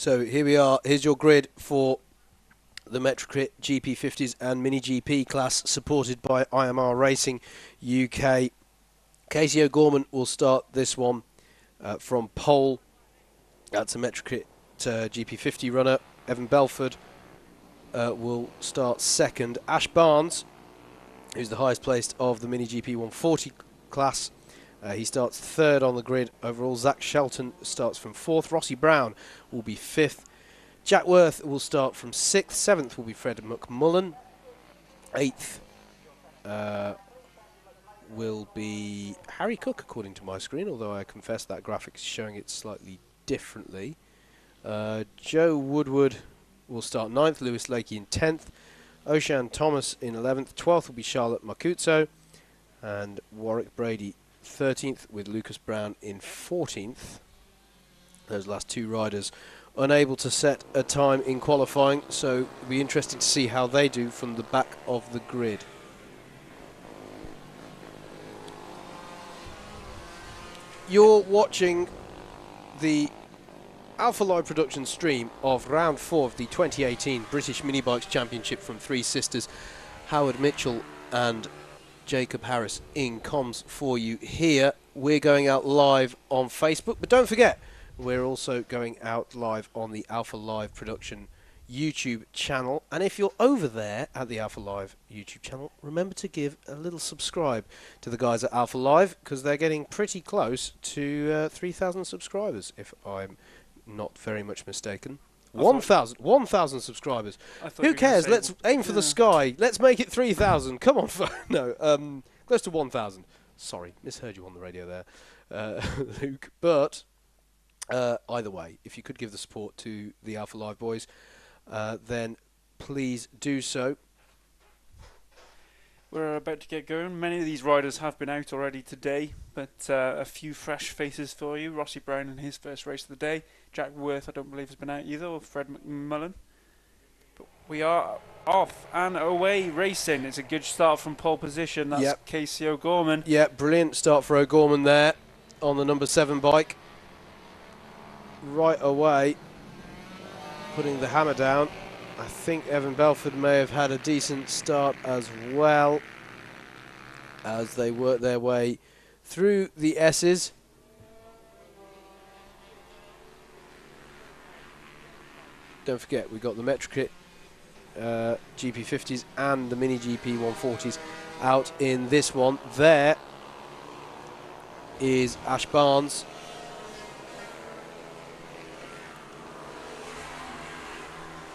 So here we are. Here's your grid for the Metrocrit GP50s and Mini GP class, supported by IMR Racing UK. Casey O'Gorman will start this one from pole. That's a Metrocrit GP50 runner. Evan Belford will start second. Ash Barnes, who's the highest placed of the Mini GP 140 class, he starts third on the grid overall. Zach Shelton starts from fourth. Rossi Brown will be fifth. Jack Worth will start from sixth. Seventh will be Fred McMullen. Eighth will be Harry Cook, according to my screen, although I confess that graphic is showing it slightly differently. Joe Woodward will start ninth. Lewis Lakey in 10th. Oshan Thomas in 11th. 12th will be Charlotte Makutso. And Warwick Brady 13th, with Lucas Brown in 14th. Those last two riders unable to set a time in qualifying, so it'll be interesting to see how they do from the back of the grid. You're watching the Alpha Live production stream of round 4 of the 2018 British Mini Bikes Championship from Three Sisters. Howard Mitchell and Jacob Harris in comms for you here. We're going out live on Facebook, but don't forget, we're also going out live on the Alpha Live production YouTube channel. And if you're over there at the Alpha Live YouTube channel, remember to give a little subscribe to the guys at Alpha Live, because they're getting pretty close to 3,000 subscribers, if I'm not very much mistaken. 1,000 subscribers. Who cares? Let's aim for the sky. Let's make it 3,000. Come on. No, close to 1,000. Sorry, misheard you on the radio there, Luke. But either way, if you could give the support to the Alpha Live boys, then please do so. We're about to get going. Many of these riders have been out already today, but a few fresh faces for you. Rossi Brown in his first race of the day. Jack Worth, I don't believe, has been out either, or Fred McMullen. But we are off and away racing. It's a good start from pole position. That's Casey O'Gorman. Yeah, brilliant start for O'Gorman there on the number 7 bike. Right away, putting the hammer down. I think Evan Belford may have had a decent start as well, as they work their way through the S's. Don't forget, we've got the Metrocrit GP50s and the Mini GP 140s out in this one. There is Ash Barnes.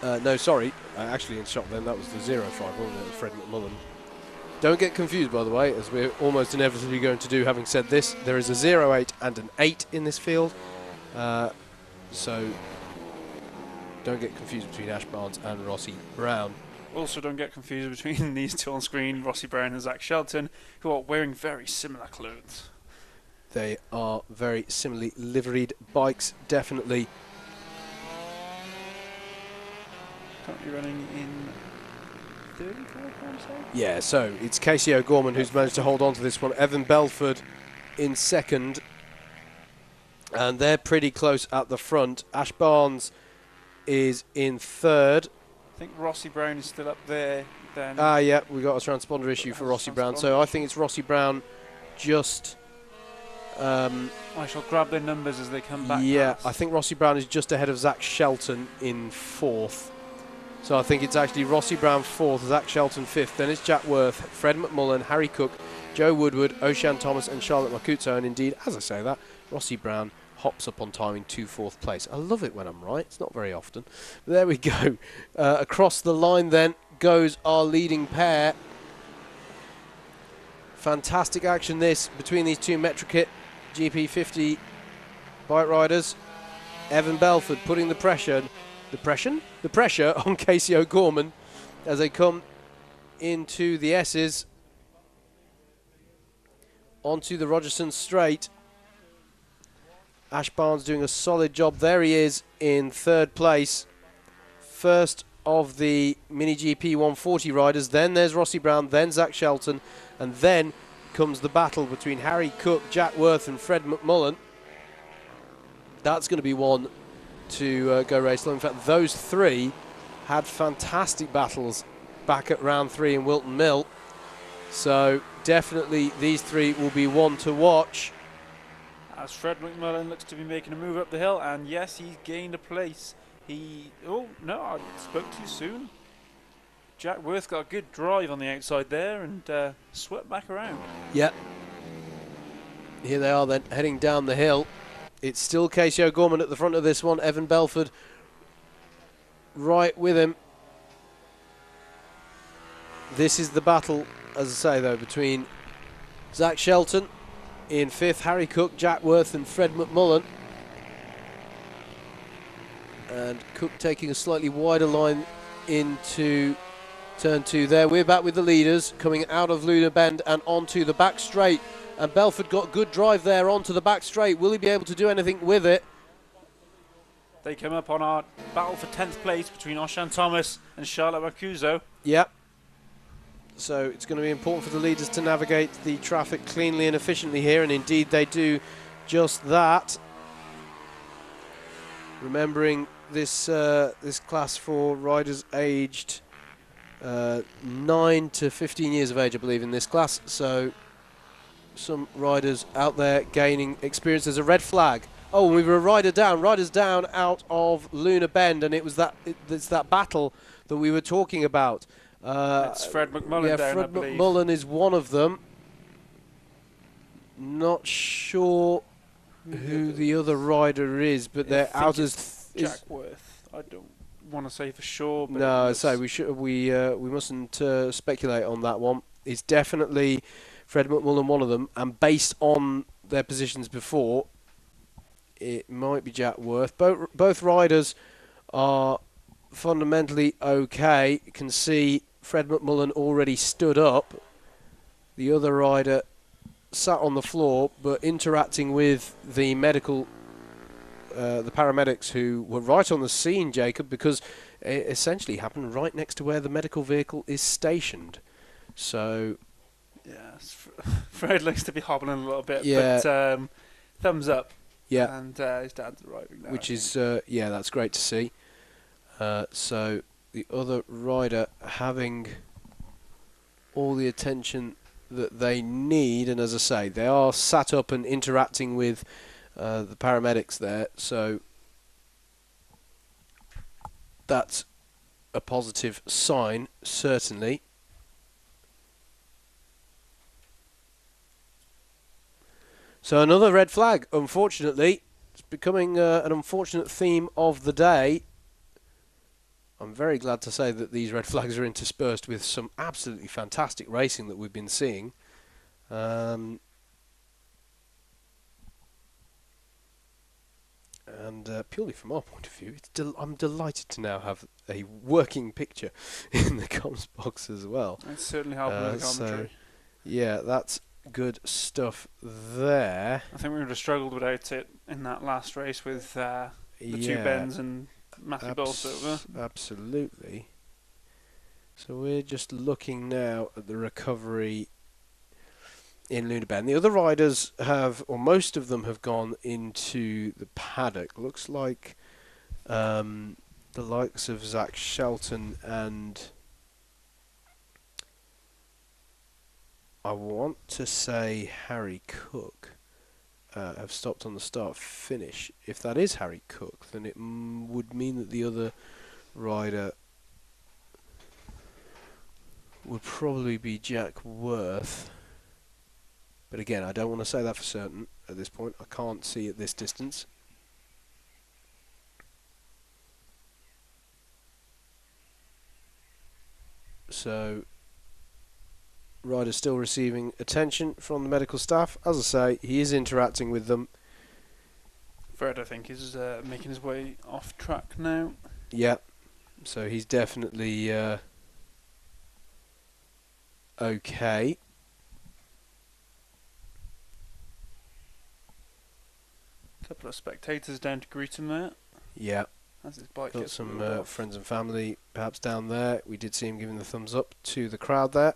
No, sorry, actually in shot then, that was the 05, wasn't it, Fred McMullen. Don't get confused, by the way, as we're almost inevitably going to do, having said this. There is a 08 and an 8 in this field, so don't get confused between Ash Barnes and Rossi Brown. Also, don't get confused between these two on screen, Rossi Brown and Zach Shelton, who are wearing very similar clothes. They are very similarly liveried bikes, definitely. Currently running in 34, I would say? Yeah, so it's Casey O'Gorman who's managed to hold on to this one. Evan Belford in second. And they're pretty close at the front. Ash Barnes is in third. I think Rossi Brown is still up there. Then yeah, we got a transponder issue for Rossi Brown. So I think it's Rossi Brown just... I shall grab their numbers as they come back. Yeah, past. I think Rossi Brown is just ahead of Zach Shelton in fourth. So I think it's actually Rossi Brown fourth, Zach Shelton fifth. Then it's Jack Worth, Fred McMullen, Harry Cook, Joe Woodward, Oshan Thomas and Charlotte Makutso. And indeed, as I say that, Rossi Brown hops up on timing to fourth place. I love it when I'm right. It's not very often. But there we go. Across the line then goes our leading pair. Fantastic action this between these two Metrocrit GP50 bike riders. Evan Belford putting the pressure on Casey O'Gorman as they come into the S's onto the Rogerson straight. Ash Barnes doing a solid job. There he is in third place. First of the Mini GP 140 riders. Then there's Rossi Brown, then Zach Shelton, and then comes the battle between Harry Cook, Jack Worth and Fred McMullen. That's going to be one to go race long. In fact, those three had fantastic battles back at round 3 in Wilton Mill. So definitely these three will be one to watch. As Fred McMullen looks to be making a move up the hill, and yes, he's gained a place. Oh no, I spoke too soon. Jack Worth got a good drive on the outside there and swept back around. Yep. Here they are then, heading down the hill. It's still Casey O'Gorman at the front of this one. Evan Belford right with him. This is the battle, as I say though, between Zach Shelton in 5th, Harry Cook, Jack Worth and Fred McMullen. And Cook taking a slightly wider line into turn 2 there. We're back with the leaders coming out of Luna Bend and onto the back straight. And Belford got good drive there onto the back straight. Will he be able to do anything with it? They come up on our battle for 10th place between Oshan Thomas and Charlotte Macuso. Yep. So it's going to be important for the leaders to navigate the traffic cleanly and efficiently here, and indeed they do just that. Remembering this this class for riders aged 9 to 15 years of age, I believe, in this class. So some riders out there gaining experience. There's a red flag. Oh, we were a riders down out of Luna Bend, and it's that battle that we were talking about. It's Fred McMullen down, Fred I believe. McMullen is one of them. Not sure who the other rider is, but they're out as Jack Worth. I don't want to say for sure. But no, so we mustn't speculate on that one. It's definitely Fred McMullen, one of them, and based on their positions before, it might be Jack Worth. Both riders are fundamentally okay. You can see Fred McMullen already stood up. The other rider sat on the floor, but interacting with the the paramedics who were right on the scene, Jacob, because it essentially happened right next to where the medical vehicle is stationed. So, yes, Fred looks to be hobbling a little bit, yeah. but thumbs up. Yeah, and his dad's arriving now. which is yeah, that's great to see. So the other rider having all the attention that they need, and as I say, they are sat up and interacting with the paramedics there, so that's a positive sign, certainly. So another red flag, unfortunately. It's becoming an unfortunate theme of the day. I'm very glad to say that these red flags are interspersed with some absolutely fantastic racing that we've been seeing. And purely from our point of view, I'm delighted to now have a working picture in the comms box as well. It's certainly helping with the commentary. So, yeah, that's good stuff there. I think we would have struggled without it in that last race with the two Bens and Matthew Bolsover. Absolutely. So we're just looking now at the recovery in Luna Bend. The other riders have, or most of them have gone into the paddock. Looks like the likes of Zach Shelton and I want to say Harry Cook have stopped on the start-finish. If that is Harry Cook, then it would mean that the other rider would probably be Jack Worth. But again, I don't want to say that for certain at this point. I can't see at this distance. So, rider still receiving attention from the medical staff. As I say, he is interacting with them. Fred, I think, is making his way off track now. Yeah, so he's definitely okay. A couple of spectators down to greet him there. Yeah. As his bike Got gets some moved off. friends and family perhaps down there. We did see him giving the thumbs up to the crowd there.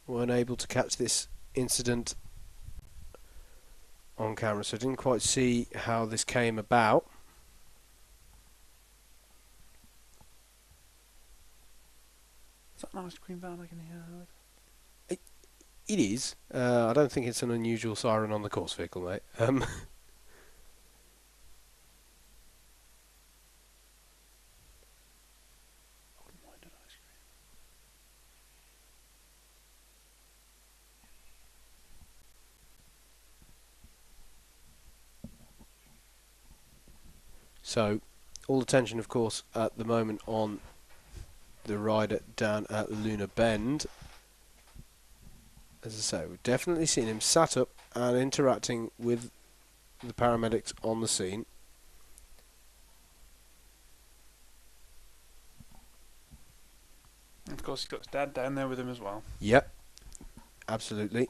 Weren't able to catch this incident on camera, so I didn't quite see how this came about. Is that an ice cream van I can hear? It is. I don't think it's an unusual siren on the course vehicle, mate. So, all attention, of course, at the moment on the rider down at Luna Bend. As I say, we've definitely seen him sat up and interacting with the paramedics on the scene. And of course, he's got his dad down there with him as well. Yep, absolutely.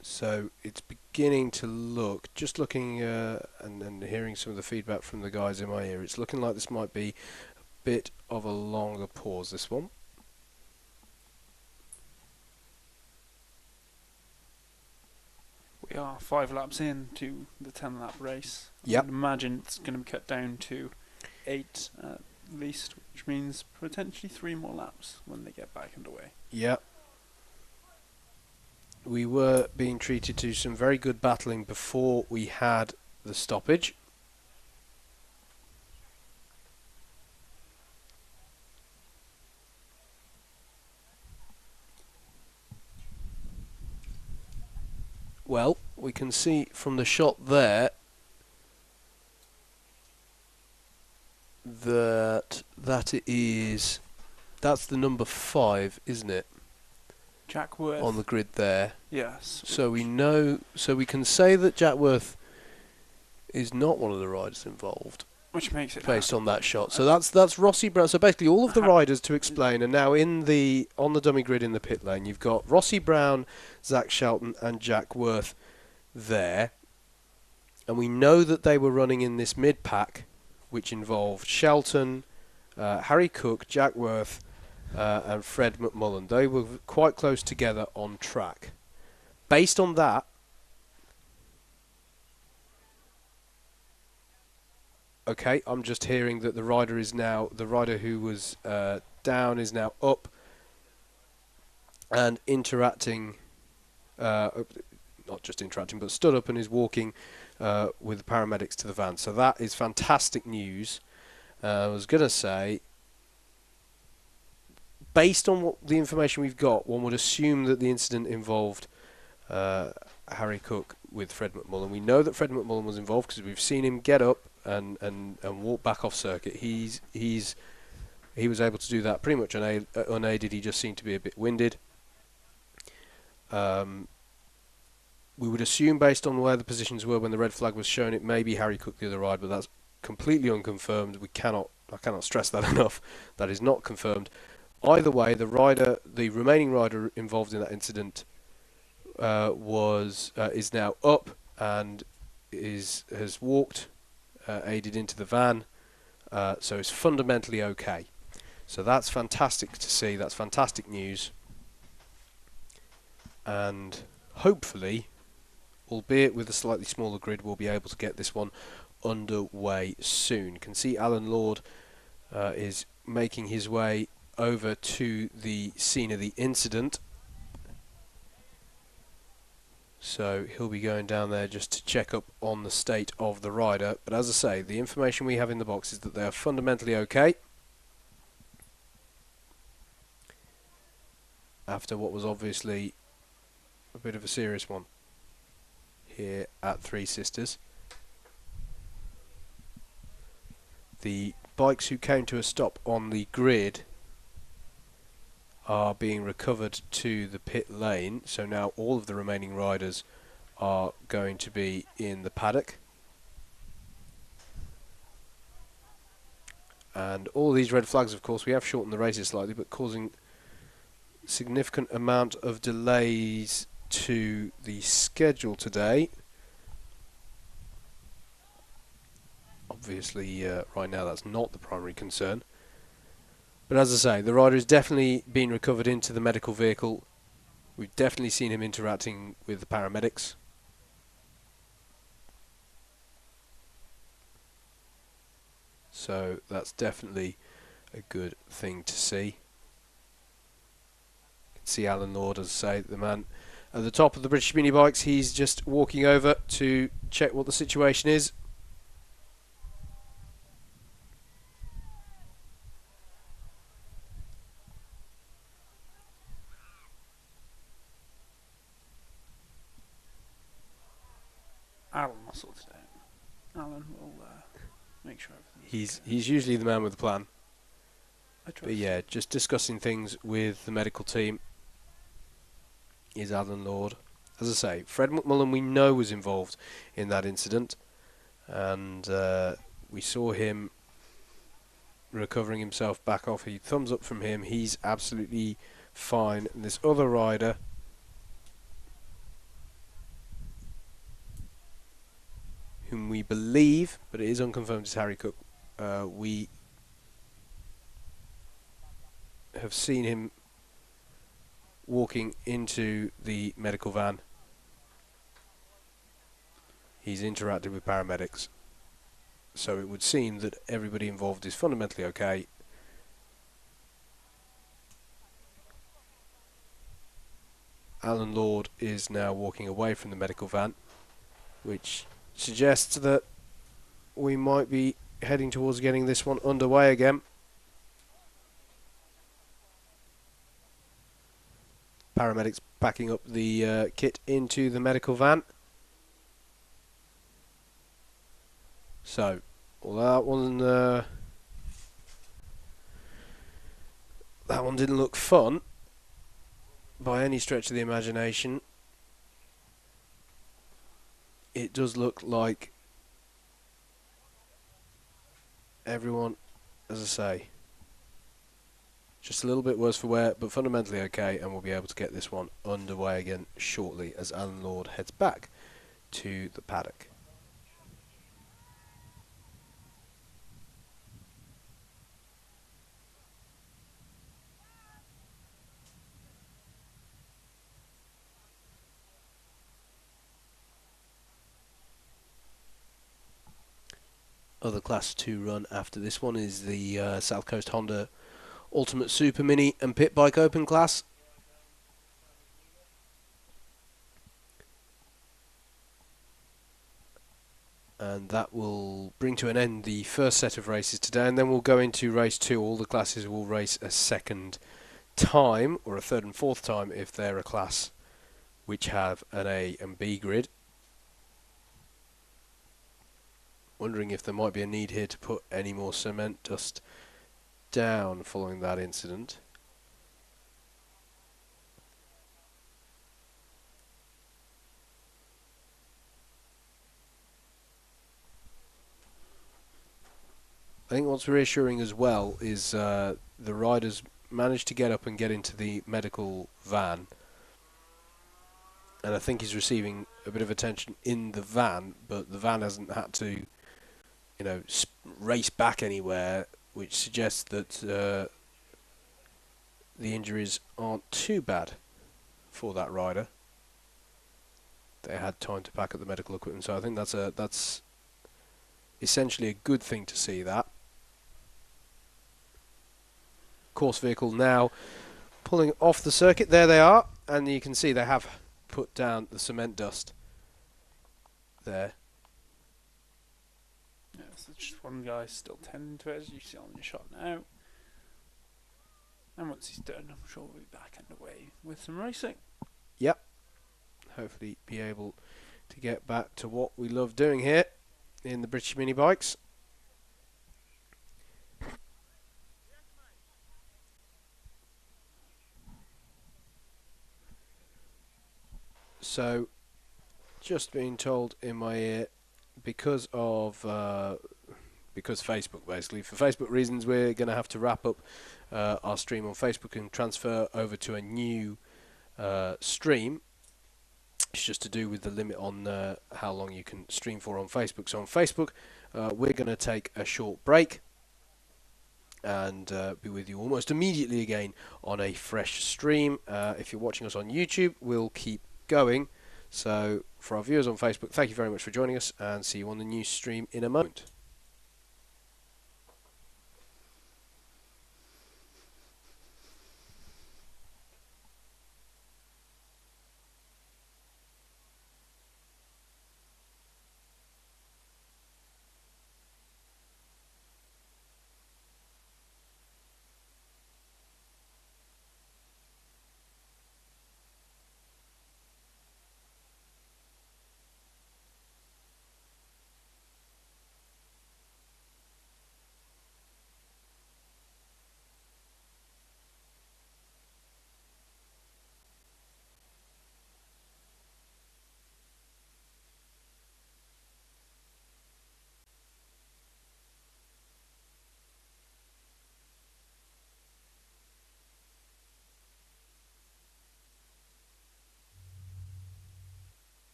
So it's beginning to look, just looking and hearing some of the feedback from the guys in my ear, it's looking like this might be a bit of a longer pause, this one. We are 5 laps into the 10-lap race. Yep. I would imagine it's going to be cut down to 8 at least, which means potentially 3 more laps when they get back underway. Yep. We were being treated to some very good battling before we had the stoppage. Well, we can see from the shot there that that's the number 5, isn't it? Jack Worth. On the grid there. Yes. So we can say that Jack Worth is not one of the riders involved. Which makes it based on that shot. So that's Rossi Brown. So basically all of the riders, to explain, are now on the dummy grid in the pit lane. You've got Rossi Brown, Zach Shelton and Jack Worth there. And we know that they were running in this mid-pack, which involved Shelton, Harry Cook, Jack Worth and Fred McMullen. They were quite close together on track. Based on that, okay, I'm just hearing that the rider who was down is now up and interacting, not just interacting, but stood up and is walking with the paramedics to the van. So that is fantastic news. I was going to say, based on the information we've got, one would assume that the incident involved Harry Cook with Fred McMullen. We know that Fred McMullen was involved because we've seen him get up and walk back off circuit. He was able to do that pretty much unaided. He just seemed to be a bit winded. We would assume, based on where the positions were when the red flag was shown, it may be Harry Cook the other ride, but that's completely unconfirmed. I cannot stress that enough. That is not confirmed. Either way, the remaining rider involved in that incident is now up and has walked, aided into the van, so it's fundamentally okay. So that's fantastic to see. That's fantastic news, and hopefully, albeit with a slightly smaller grid, we'll be able to get this one underway soon. You can see Alan Lord is making his way over to the scene of the incident. So he'll be going down there just to check up on the state of the rider. But as I say, the information we have in the box is that they are fundamentally okay. after what was obviously a bit of a serious one here at Three Sisters. The bikes who came to a stop on the grid are being recovered to the pit lane, so now all of the remaining riders are going to be in the paddock. And all these red flags, of course, we have shortened the races slightly, but causing significant amount of delays to the schedule today. Obviously, right now that's not the primary concern. But as I say, the rider has definitely been recovered into the medical vehicle. We've definitely seen him interacting with the paramedics. So that's definitely a good thing to see. You can see Alan Lord, as I say, the man at the top of the British Mini Bikes. He's just walking over to check what the situation is. Alan will sort it out. Alan will make sure everything's okay. He's usually the man with the plan. I trust But yeah, just discussing things with the medical team is Alan Lord. As I say, Fred McMullen we know was involved in that incident, and we saw him recovering himself back off. He thumbs up from him. He's absolutely fine. And this other rider, whom we believe, but it is unconfirmed, is Harry Cook. We have seen him walking into the medical van. He's interacted with paramedics. So it would seem that everybody involved is fundamentally okay. Alan Lord is now walking away from the medical van, which suggests that we might be heading towards getting this one underway again. Paramedics packing up the kit into the medical van. So, although that one didn't look fun by any stretch of the imagination, it does look like everyone, as I say, just a little bit worse for wear, but fundamentally okay, and we'll be able to get this one underway again shortly as Alan Lord heads back to the paddock. Other Class 2 run after this one is the South Coast Honda Ultimate Super Mini and Pit Bike Open class. And that will bring to an end the first set of races today, and then we'll go into race 2. All the classes will race a second time, or a third and fourth time if they're a class which have an A and B grid. Wondering if there might be a need here to put any more cement dust down following that incident. I think what's reassuring as well is the riders managed to get up and get into the medical van, and I think he's receiving a bit of attention in the van, but the van hasn't had to, you know, race back anywhere, which suggests that the injuries aren't too bad for that rider. They had time to pack up the medical equipment, so I think that's essentially a good thing to see. That course vehicle now pulling off the circuit. There they are, and you can see they have put down the cement dust there. Yeah, so just one guy still tending to it, as you see on your shot now. And once he's done, I'm sure we'll be back underway with some racing. Yep. Hopefully be able to get back to what we love doing here in the British Mini Bikes. So, just being told in my ear, because Facebook, basically, for Facebook reasons, we're going to have to wrap up our stream on Facebook and transfer over to a new stream. It's just to do with the limit on how long you can stream for on Facebook. So on Facebook, we're going to take a short break and be with you almost immediately again on a fresh stream. If you're watching us on YouTube, we'll keep going. So for our viewers on Facebook, thank you very much for joining us, and see you on the new stream in a moment.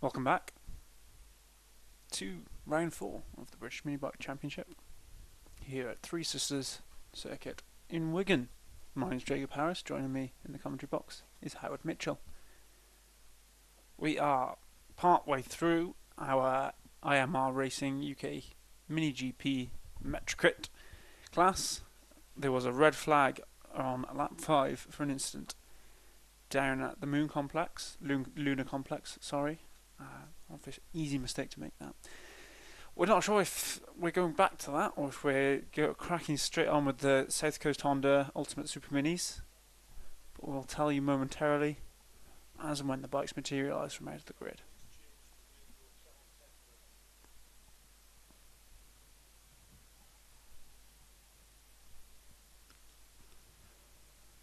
Welcome back to round 4 of the British Mini Bike Championship here at Three Sisters Circuit in Wigan. My name's Jacob Harris. Joining me in the commentary box is Howard Mitchell. We are part way through our IMR Racing UK Mini GP Metrocrit class. There was a red flag on lap 5 for an incident down at the Lunar Complex, sorry. Easy mistake to make that. We're not sure if we're going back to that or if we're cracking straight on with the South Coast Honda Ultimate Super Minis. But we'll tell you momentarily as and when the bikes materialise from out of the grid.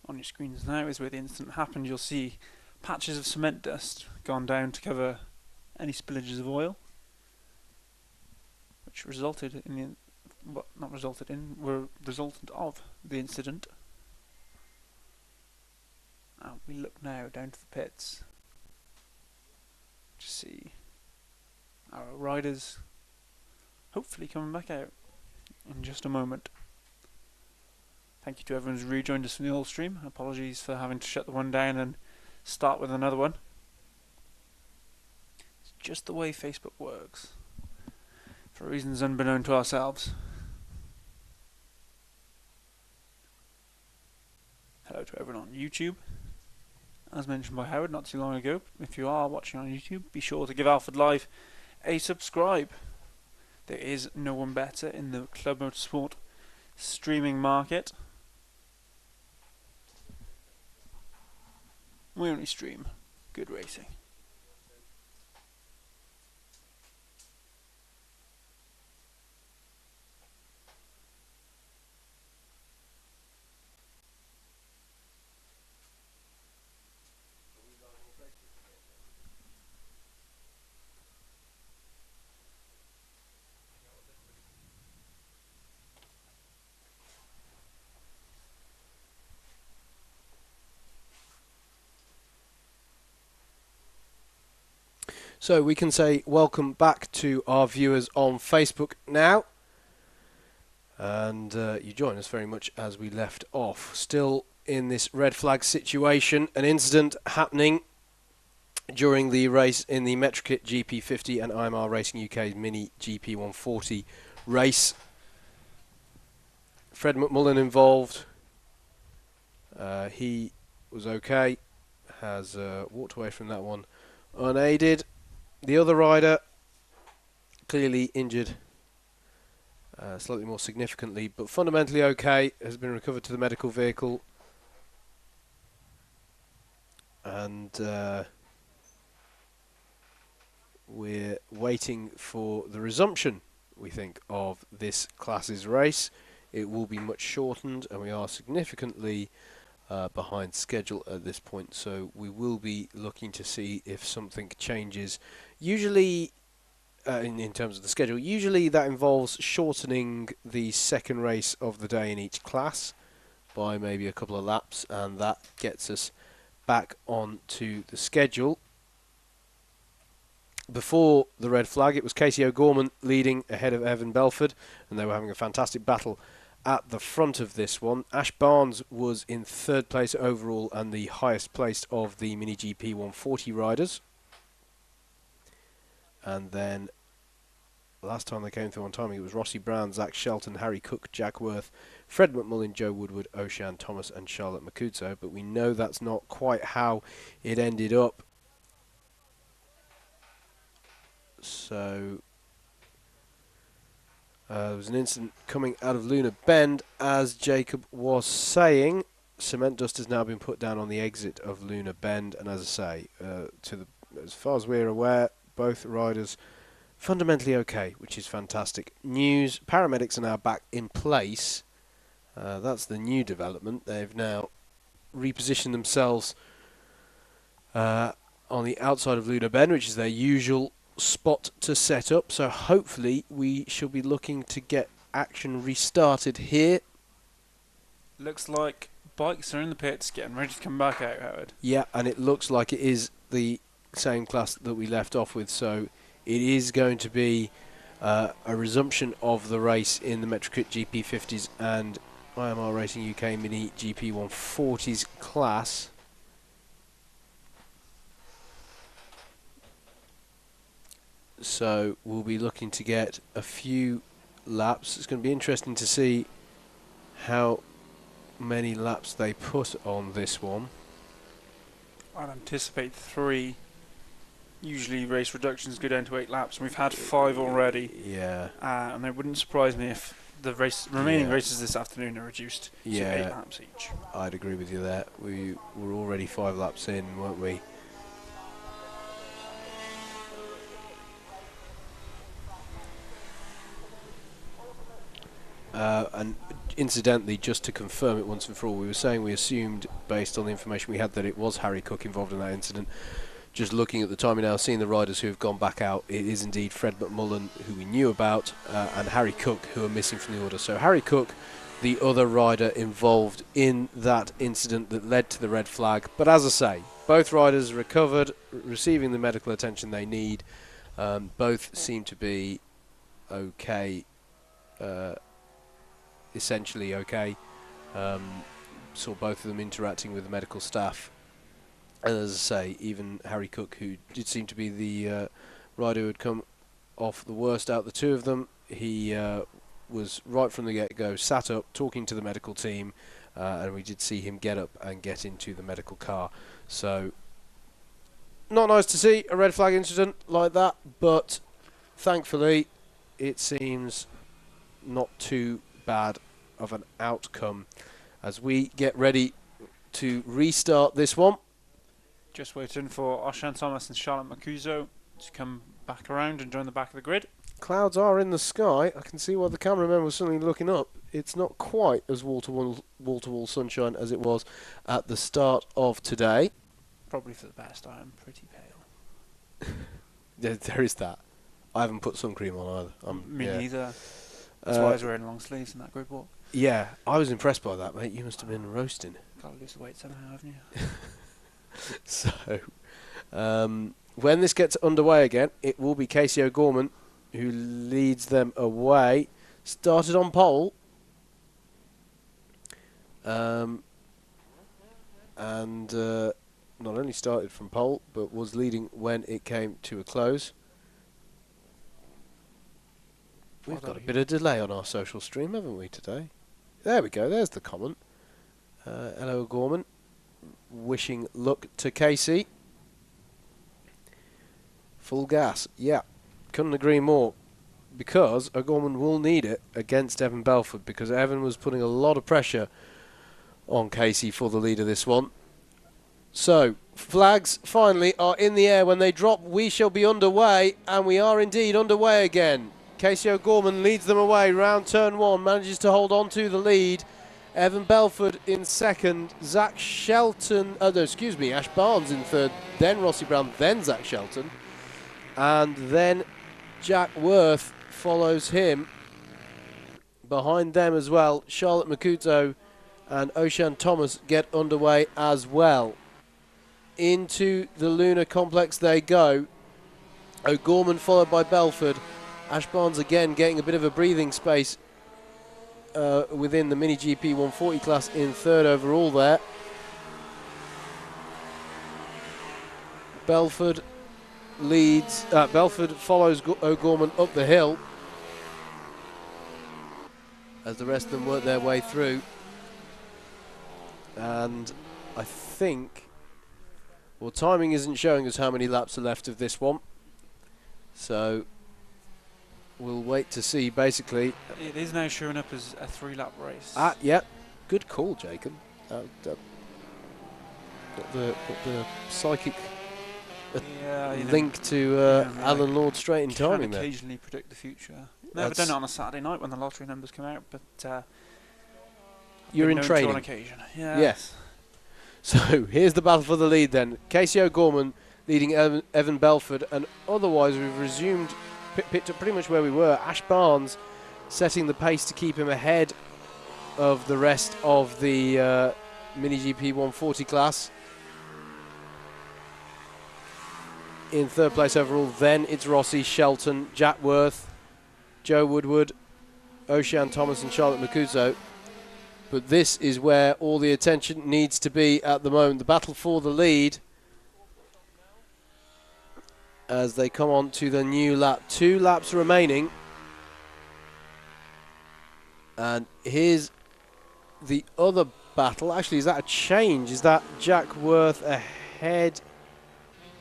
On your screens now is where the incident happened. You'll see patches of cement dust gone down to cover any spillages of oil, which resulted in were resultant of the incident. And we look now down to the pits to see our riders hopefully coming back out in just a moment. Thank you to everyone who's rejoined us from the old stream. Apologies for having to shut the one down and start with another one. It's just the way Facebook works, for reasons unbeknown to ourselves. Hello to everyone on YouTube. As mentioned by Howard not too long ago, if you are watching on YouTube, be sure to give Alfred Live a subscribe. There is no one better in the Club Motorsport streaming market. We only stream good racing. So we can say welcome back to our viewers on Facebook now. And you join us very much as we left off. Still in this red flag situation, an incident happening during the race in the Metrokit GP50 and IMR Racing UK's Mini GP140 race. Fred McMullen involved. He was okay, has walked away from that one unaided. The other rider, clearly injured slightly more significantly, but fundamentally okay, has been recovered to the medical vehicle. And we're waiting for the resumption, we think, of this class's race. It will be much shortened, and we are significantly behind schedule at this point, so we will be looking to see if something changes. Usually, in terms of the schedule, usually that involves shortening the second race of the day in each class by maybe a couple of laps, and that gets us back onto the schedule. Before the red flag, it was Casey O'Gorman leading ahead of Evan Belford, and they were having a fantastic battle at the front of this one. Ash Barnes was in third place overall and the highest placed of the Mini GP 140 riders. And then last time they came through on timing, it was Rossi Brown, Zach Shelton, Harry Cook, Jack Worth, Fred McMullen, Joe Woodward, Oshan Thomas and Charlotte Makutso, but we know that's not quite how it ended up. So there was an incident coming out of Luna Bend, as Jacob was saying. Cement dust has now been put down on the exit of Luna Bend, and as I say, as far as we're aware, both riders fundamentally okay, which is fantastic news. Paramedics are now back in place. That's the new development. They've now repositioned themselves on the outside of Luna Bend, which is their usual spot to set up, so hopefully we shall be looking to get action restarted here. Looks like bikes are in the pits getting ready to come back out, Howard. Yeah, and it looks like it is the same class that we left off with, so it is going to be a resumption of the race in the Metrokit GP50s and IMR Racing UK Mini GP140s class. So we'll be looking to get a few laps. It's going to be interesting to see how many laps they put on this one. I'd anticipate 3. Usually race reductions go down to 8 laps, and we've had 5 already. Yeah. And it wouldn't surprise me if the remaining races this afternoon are reduced to 8 laps each. I'd agree with you there. We were already 5 laps in, weren't we? And incidentally, just to confirm it once and for all, we were saying we assumed, based on the information we had, that it was Harry Cook involved in that incident. Just looking at the timing now, seeing the riders who have gone back out, it is indeed Fred McMullen, who we knew about, and Harry Cook, who are missing from the order. So Harry Cook, the other rider involved in that incident that led to the red flag. But as I say, both riders recovered, receiving the medical attention they need. Both seem to be okay. Essentially okay. Saw both of them interacting with the medical staff, and as I say, even Harry Cook, who did seem to be the rider who had come off the worst out of the two of them, he was right from the get-go sat up talking to the medical team, and we did see him get up and get into the medical car. So not nice to see a red flag incident like that, but thankfully it seems not too bad of an outcome as we get ready to restart this one. Just waiting for Oshan Thomas and Charlotte Makutso to come back around and join the back of the grid. Clouds are in the sky. I can see why the cameraman was suddenly looking up. It's not quite as wall-to-wall sunshine as it was at the start of today. Probably for the best. I am pretty pale. There is that. I haven't put sun cream on either. Me neither. That's why I was wearing long sleeves in that grid walk. Yeah, I was impressed by that, mate. You must have been roasting. Gotta lose the weight somehow, haven't you? So, when this gets underway again, it will be Casey O'Gorman who leads them away. Started on pole. And not only started from pole, but was leading when it came to a close. We've got a bit of delay on our social stream, haven't we, today? There we go, there's the comment. Hello, O'Gorman. Wishing luck to Casey. Full gas, yeah. Couldn't agree more. Because O'Gorman will need it against Evan Belford, because Evan was putting a lot of pressure on Casey for the lead of this one. So, flags finally are in the air. When they drop, we shall be underway, and we are indeed underway again. Casey O'Gorman leads them away round turn 1, manages to hold on to the lead. Evan Belford in second, Zach Shelton, Ash Barnes in third, then Rossi Brown, then Zach Shelton, and then Jack Worth follows him. Behind them as well, Charlotte Makuto and Oshan Thomas get underway as well. Into the Lunar Complex they go. O'Gorman followed by Belford. Ash Barnes again getting a bit of a breathing space within the Mini GP 140 class in third overall there. Belford leads. Belford follows O'Gorman up the hill as the rest of them work their way through. And I think, well, timing isn't showing us how many laps are left of this one, so we'll wait to see. Basically, it is now showing up as a 3-lap race. Yep, good call, Jacob. Got the psychic link to Alan Lord straight in timing there. Occasionally predict the future. Never done it on a Saturday night when the lottery numbers come out, but you're in training on occasion. Yes. So here's the battle for the lead then. Casey O'Gorman leading Evan Belford, and otherwise we've resumed, picked up pretty much where we were. Ash Barnes setting the pace to keep him ahead of the rest of the Mini GP 140 class. In third place overall, then it's Rossi, Shelton, Jack Worth, Joe Woodward, Oshan Thomas and Charlotte Makuto. But this is where all the attention needs to be at the moment. The battle for the lead as they come on to the new lap. 2 laps remaining. And here's the other battle. Actually, is that a change? Is that Jack Worth ahead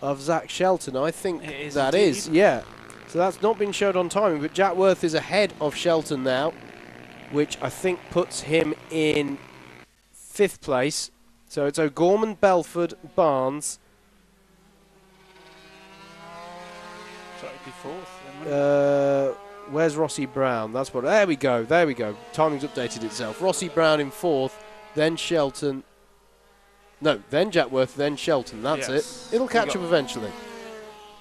of Zach Shelton? I think that is, yeah. So that's not been showed on timing, but Jack Worth is ahead of Shelton now, which I think puts him in 5th place. So it's O'Gorman, Belford, Barnes. Sorry, it'd be 4th. Where's Rossi Brown? That's what. There we go. There we go. Timing's updated itself. Rossi Brown in 4th, then Shelton. No, then Jack Worth, then Shelton. That's it. It'll catch up eventually.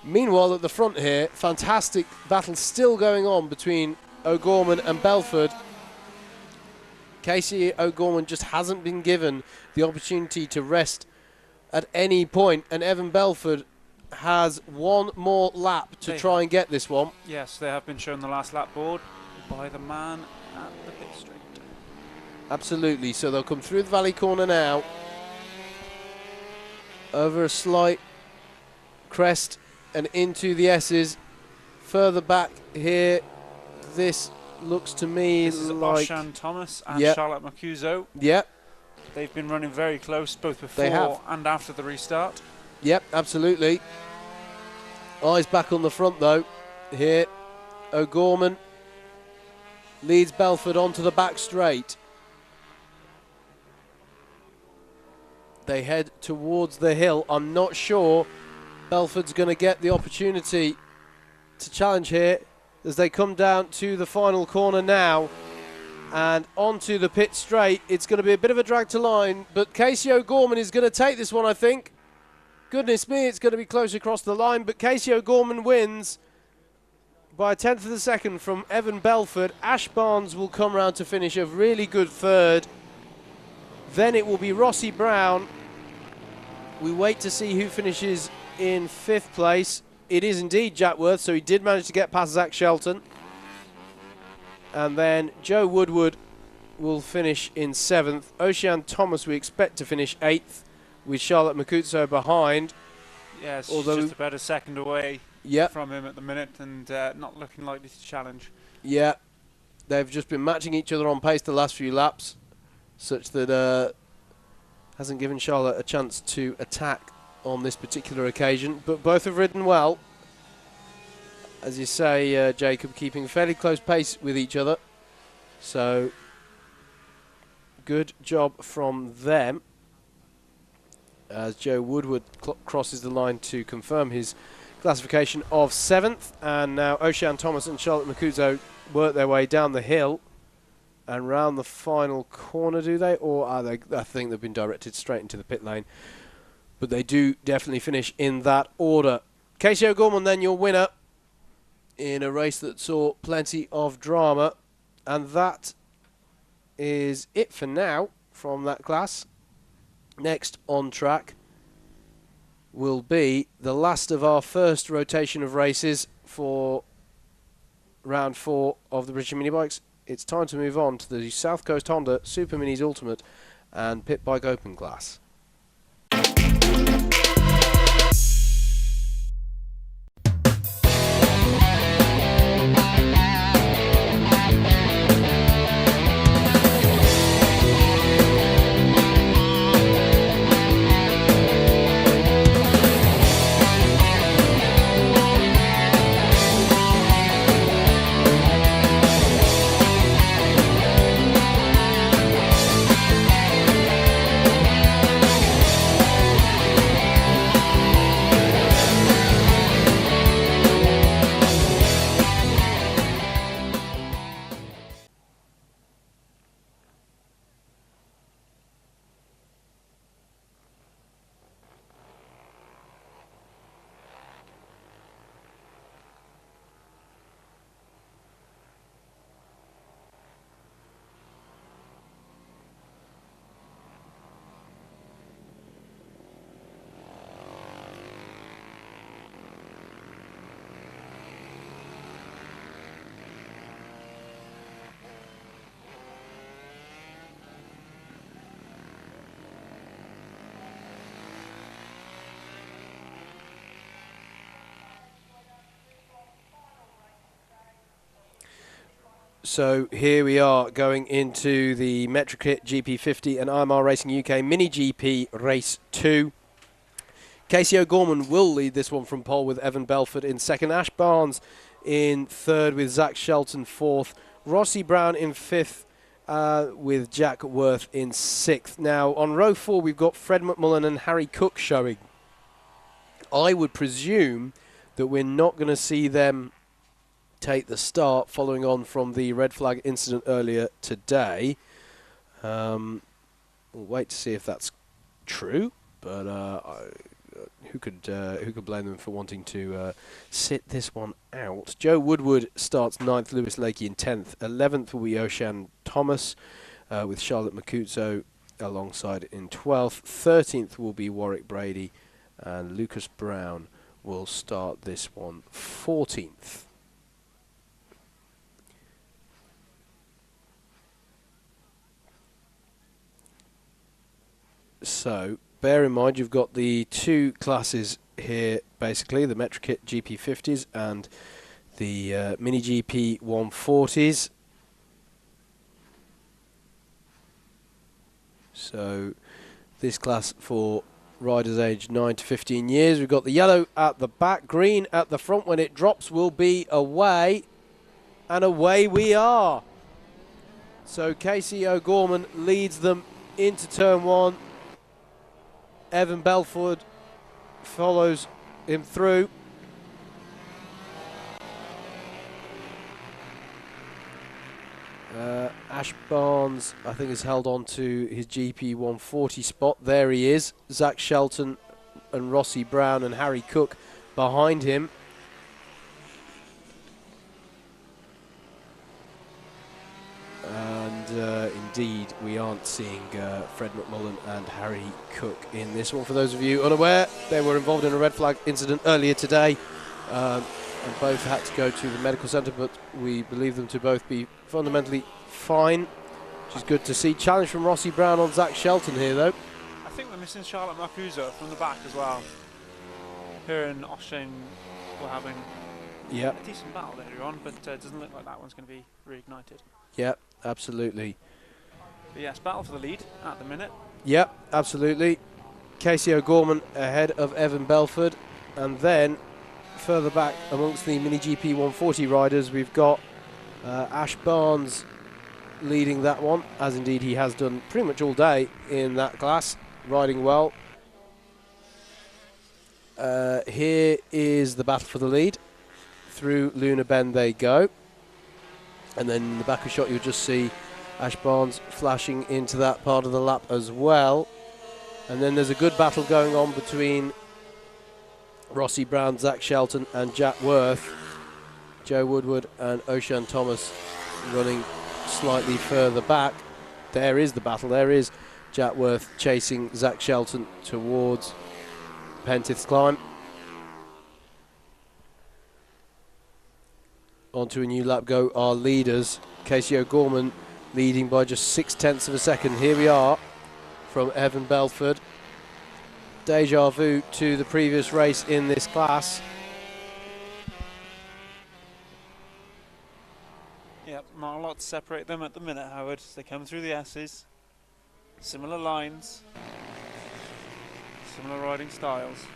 Meanwhile, at the front here, fantastic battle still going on between O'Gorman and Belford. Casey O'Gorman just hasn't been given the opportunity to rest at any point, and Evan Belford has one more lap to try and get this one. Yes, they have been shown the last lap board by the man at the pit straight. Absolutely, so they'll come through the valley corner now, over a slight crest and into the S's. Further back here, this looks to me this is like Oshan Thomas and Charlotte Makuto. Yep. They've been running very close both before and after the restart. Yep, absolutely. Eyes back on the front though. Here, O'Gorman leads Belford onto the back straight. They head towards the hill. I'm not sure Belford's going to get the opportunity to challenge here as they come down to the final corner now and onto the pit straight. It's going to be a bit of a drag to line, but Casey O'Gorman is going to take this one, I think. Goodness me, it's going to be close across the line, but Casey O'Gorman wins by a 1/10 of a second from Evan Belford. Ash Barnes will come round to finish a really good 3rd. Then it will be Rossi Brown. We wait to see who finishes in 5th place. It is indeed Jack Worth, so he did manage to get past Zach Shelton. And then Joe Woodward will finish in 7th. Oshan Thomas we expect to finish 8th. with Charlotte Makutso behind. Yeah, she's Although just about a second away from him at the minute, and not looking likely to challenge. Yeah, they've just been matching each other on pace the last few laps, such that hasn't given Charlotte a chance to attack on this particular occasion. But both have ridden well. As you say, Jacob, keeping fairly close pace with each other. So, good job from them. As Joe Woodward crosses the line to confirm his classification of 7th. And now Ocean Thomas and Charlotte Makutso work their way down the hill and round the final corner, do they? Or are they? I think they've been directed straight into the pit lane. But they do definitely finish in that order. Casey O'Gorman, then your winner in a race that saw plenty of drama. And that is it for now from that class. Next on track will be the last of our first rotation of races for round 4 of the British Mini Bikes. It's time to move on to the South Coast Honda Super Minis Ultimate and Pit Bike Open class. So here we are going into the Metrokit GP50 and IMR Racing UK Mini GP Race 2. Casey O'Gorman will lead this one from pole with Evan Belford in second. Ash Barnes in third with Zach Shelton fourth. Rossi Brown in fifth with Jack Worth in sixth. Now on row 4 we've got Fred McMullen and Harry Cook showing. I would presume that we're not going to see them take the start following on from the red flag incident earlier today. We'll wait to see if that's true, but who could blame them for wanting to sit this one out? Joe Woodward starts 9th, Lewis Lakey in 10th. 11th will be Ocean Thomas with Charlotte Makutso alongside in 12th. 13th will be Warwick Brady, and Lucas Brown will start this one 14th. So, bear in mind you've got the two classes here, basically, the Metrokit GP50s and the Mini GP 140s. So, this class for riders aged 9 to 15 years. We've got the yellow at the back, green at the front. When it drops, will be away, and away we are. So, Casey O'Gorman leads them into turn 1. Evan Belford follows him through. Ash Barnes, I think, has held on to his GP 140 spot. There he is. Zach Shelton and Rossi Brown and Harry Cook behind him. And indeed, we aren't seeing Fred McMullen and Harry Cook in this one. For those of you unaware, they were involved in a red flag incident earlier today, and both had to go to the medical centre, but we believe them to both be fundamentally fine, which is good to see. Challenge from Rossi Brown on Zach Shelton here, though. I think we're missing Charlotte Marcusa from the back as well. Her and Oshin were having a decent battle earlier on, but it doesn't look like that one's going to be reignited. Yep, absolutely. But yes, battle for the lead at the minute. Yep, absolutely. Casey O'Gorman ahead of Evan Belford, and then further back amongst the Mini GP 140 riders, we've got Ash Barnes leading that one, as indeed he has done pretty much all day in that class, riding well. Here is the battle for the lead. Through Luna Bend they go, and then in the back of shot you'll just see Ash Barnes flashing into that part of the lap as well. And then there's a good battle going on between Rossi Brown, Zach Shelton and Jack Worth. Joe Woodward and O'Shan Thomas running slightly further back. There is the battle. There is Jack Worth chasing Zach Shelton towards Pentith's climb. Onto a new lap go our leaders. Casey O'Gorman leading by just 0.6 of a second. Here we are from Evan Belford. Deja vu to the previous race in this class. Yep, not a lot to separate them at the minute, Howard. They come through the S's. Similar lines. Similar riding styles.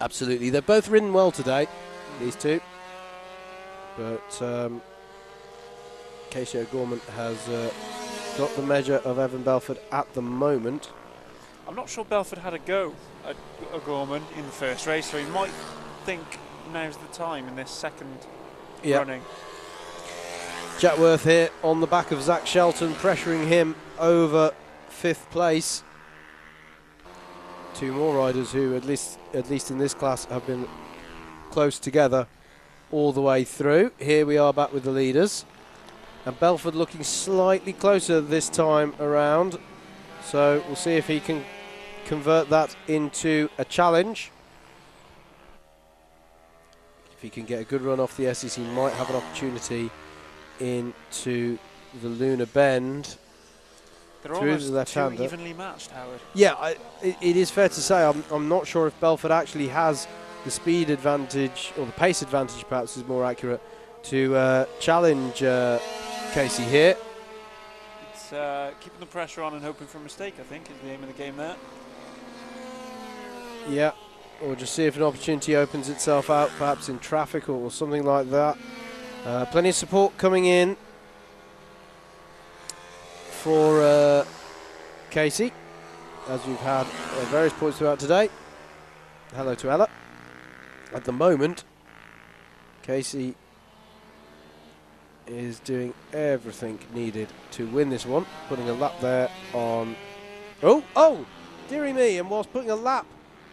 Absolutely. They've both ridden well today, these two. But Casey O'Gorman has got the measure of Evan Belford at the moment. I'm not sure Belford had a go at O'Gorman in the first race, so he might think now's the time in this second running. Jack Worth here on the back of Zach Shelton, pressuring him over 5th place. Two more riders who, at least in this class, have been close together all the way through. Here we are back with the leaders. And Belford looking slightly closer this time around. So we'll see if he can convert that into a challenge. If he can get a good run off the S's, he might have an opportunity into the Luna Bend. They're through almost the left-hander. too evenly matched, Howard. Yeah, it is fair to say I'm not sure if Belford actually has the speed advantage, or the pace advantage perhaps is more accurate, to challenge Casey here. It's keeping the pressure on and hoping for a mistake, I think, is the aim of the game there. Yeah, or just see if an opportunity opens itself out, perhaps in traffic or something like that. Plenty of support coming in for Casey, as we've had various points throughout today. Hello to Ella. At the moment, Casey is doing everything needed to win this one, putting a lap there on... Oh, dearie me, and whilst putting a lap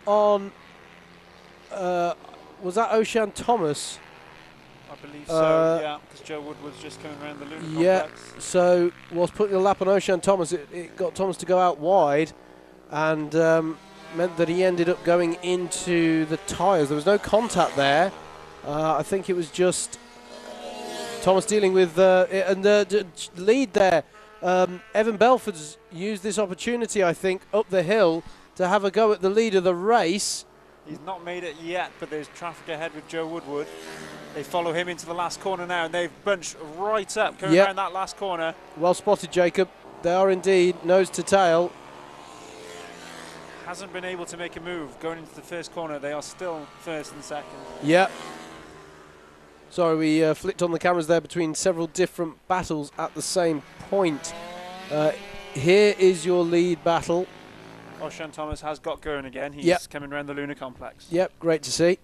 on... was that O'Shan Thomas? I believe so, yeah, because Joe Woodward's just coming around the Luna complex. So whilst putting a lap on O'Shan Thomas, it got Thomas to go out wide, and meant that he ended up going into the tyres. There was no contact there. I think it was just Thomas dealing with and the lead there. Evan Belford's used this opportunity, I think, up the hill to have a go at the lead of the race. He's not made it yet, but there's traffic ahead with Joe Woodward. They follow him into the last corner now, and they've bunched right up, coming around that last corner. Well spotted, Jacob. They are indeed nose to tail. Hasn't been able to make a move going into the first corner. They are still first and second. Yeah. Sorry, we flicked on the cameras there between several different battles at the same point. Here is your lead battle. O'Shan Thomas has got going again. He's coming around the Luna complex. Yep, great to see.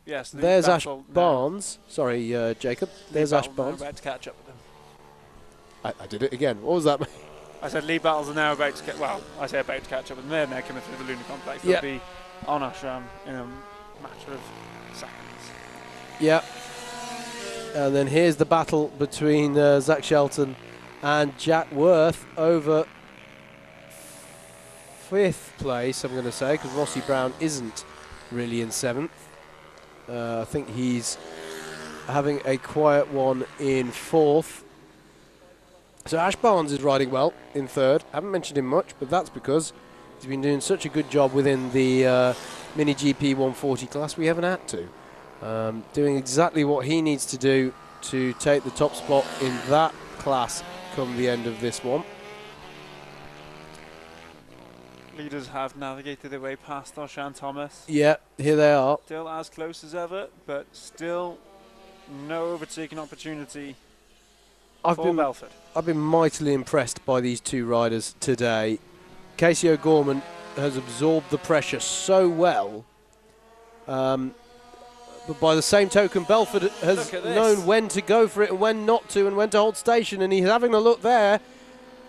Yes, there's Ash Barnes. Sorry, Jacob. There's Ash Barnes. About to catch up with them. I did it again. What was that? I said lead battles are now about to get. Well, I say about to catch up with them. They're now coming through the Luna complex. They'll be on Ashram in a matter of seconds. Yeah. And then here's the battle between Zach Shelton and Jack Worth over 5th place, I'm going to say, because Rossi Brown isn't really in 7th. I think he's having a quiet one in 4th. So Ash Barnes is riding well in third. Haven't mentioned him much, but that's because he's been doing such a good job within the Mini GP 140 class. We haven't had to. Doing exactly what he needs to do to take the top spot in that class come the end of this one. Leaders have navigated their way past Oshan Thomas. Yeah, here they are. Still as close as ever, but still no overtaking opportunity for Belford. I've been mightily impressed by these two riders today. Casey O'Gorman has absorbed the pressure so well. But by the same token, Belford has known when to go for it and when not to, and when to hold station. And he's having a look there,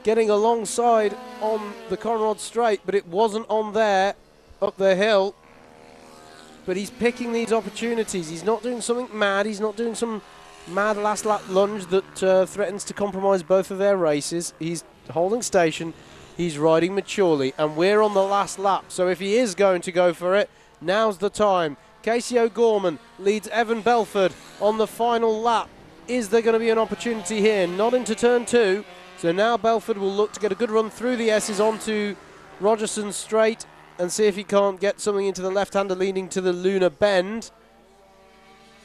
getting alongside on the Conrod Straight, but it wasn't on there up the hill. But he's picking these opportunities. He's not doing something mad. He's not doing some mad last lap lunge that threatens to compromise both of their races. He's holding station. He's riding maturely, and we're on the last lap. So if he is going to go for it, now's the time. Casey O'Gorman leads Evan Belford on the final lap. Is there going to be an opportunity here? Not into turn 2. So now Belford will look to get a good run through the S's onto Rogerson Straight and see if he can't get something into the left-hander leading to the Lunar Bend.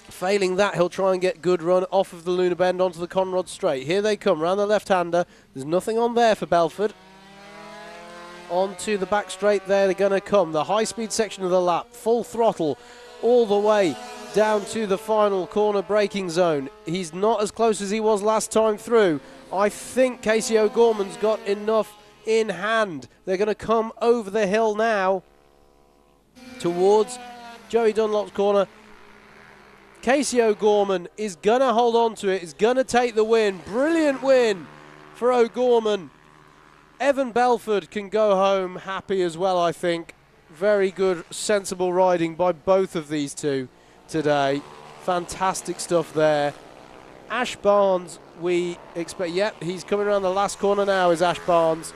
Failing that, he'll try and get good run off of the Lunar Bend onto the Conrod Straight. Here they come, round the left-hander. There's nothing on there for Belford. Onto the back straight there they're going to come. The high-speed section of the lap, full throttle, all the way down to the final corner braking zone. He's not as close as he was last time through. I think Casey O'Gorman's got enough in hand. They're going to come over the hill now towards Joey Dunlop's corner. Casey O'Gorman is going to hold on to it. Is going to take the win. Brilliant win for O'Gorman. Evan Belford can go home happy as well, I think. Very good, sensible riding by both of these two today. Fantastic stuff there. Ash Barnes, we expect, yep, he's coming around the last corner now, is Ash Barnes.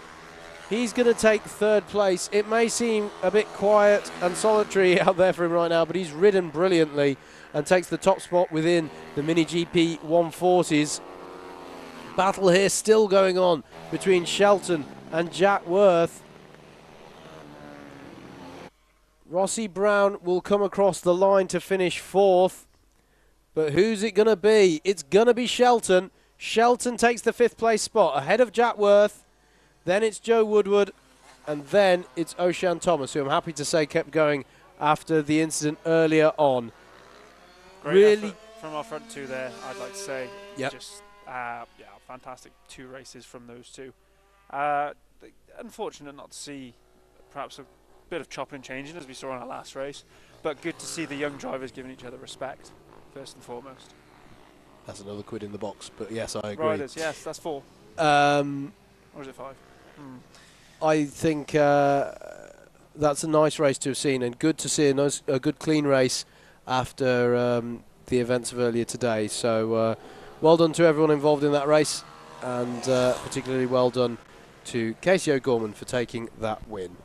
He's going to take third place. It may seem a bit quiet and solitary out there for him right now, but he's ridden brilliantly and takes the top spot within the Mini GP 140s. Battle here still going on between Shelton and Jack Worth. Rossi Brown will come across the line to finish fourth. But who's it going to be? It's going to be Shelton. Shelton takes the fifth place spot ahead of Jack Worth. Then it's Joe Woodward. And then it's Oshan Thomas, who I'm happy to say kept going after the incident earlier on. Great really effort from our front two there, I'd like to say. Yep. Just, fantastic two races from those two. Unfortunate not to see perhaps a bit of chopping and changing as we saw in our last race, but good to see the young drivers giving each other respect, first and foremost. That's another quid in the box, but yes, I agree. Riders, yes, that's 4. Or is it 5? I think that's a nice race to have seen, and good to see a good clean race after the events of earlier today. So well done to everyone involved in that race, and particularly well done to Casey O'Gorman for taking that win.